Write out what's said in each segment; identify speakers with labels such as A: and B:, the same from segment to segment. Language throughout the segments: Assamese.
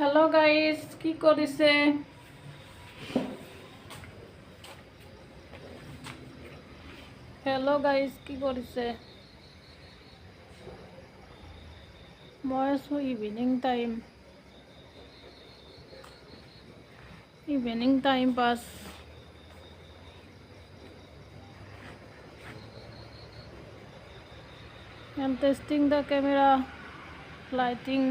A: হ্যালো গাইস, কি কৰিছে? হ্যালো গাইস, কি কৰিছে? মই আছো evening time pass. I'm testing the camera, lighting.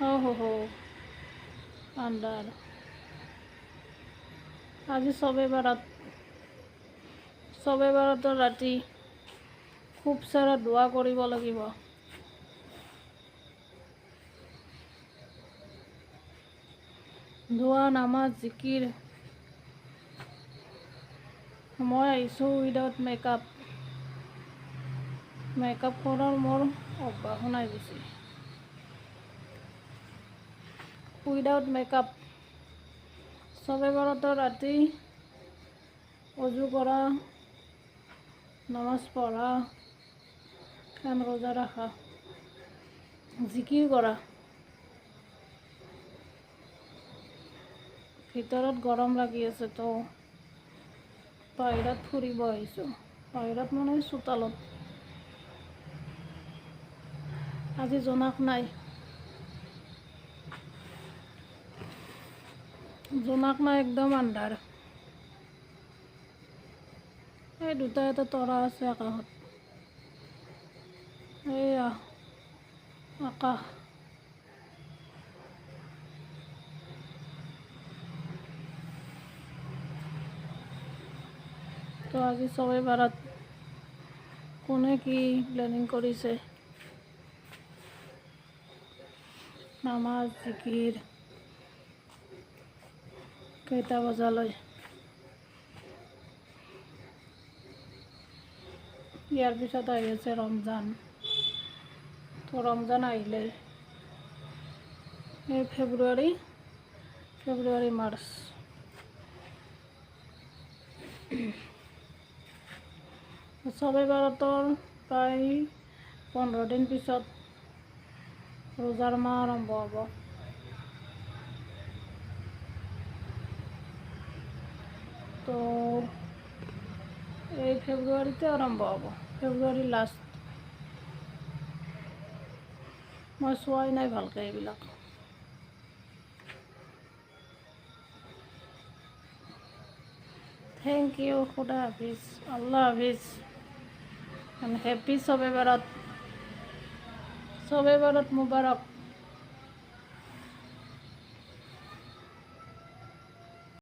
A: Oh, under. আজি চবে বাৰত ৰাতি খুব সাৰা দোৱা কৰিব লাগিব। দোৱা, নামাজ, জিকিৰ। মই আহিছোঁ উইদাউট মেকআপ কৰাৰ মোৰ অভ্যাস নাই বেছি। উইদাউট মেকআপ চবে বাৰতো ৰাতি অজু কৰা, নামাজ পঢ়া, ৰোজা ৰাখা, জিকিৰ কৰা। ভিতৰত গৰম লাগি আছে তো বাহিৰত ফুৰিব আহিছোঁ। বাহিৰত মানে চোতালত। আজি জোনাক নাই একদম আন্ধাৰ। এই এটা তৰা আছে আকাশত। এইয়া আকাশ। তো আজি চবে বাৰত কোনে কি প্লেনিং কৰিছে? নামাজ, জিকিৰ কেইটা বজালৈ? ইয়াৰ পিছত আহি আছে ৰমজান। তো ৰমজান আহিলে এই ফেব্ৰুৱাৰী মাৰ্চ চবে বাৰতৰ প্ৰায় 15 দিন পিছত ৰোজাৰ মাহ আৰম্ভ হ'ব। তো এই ফেব্ৰুৱাৰীতে আৰম্ভ হ'ব, ফেব্ৰুৱাৰী লাষ্ট। মই চোৱাই নাই ভালকৈ এইবিলাক। থেংক ইউ, খুদা হাফিজ, আল্লাহ হাফিজ, হেপি চবে বাৰত মুবাৰক।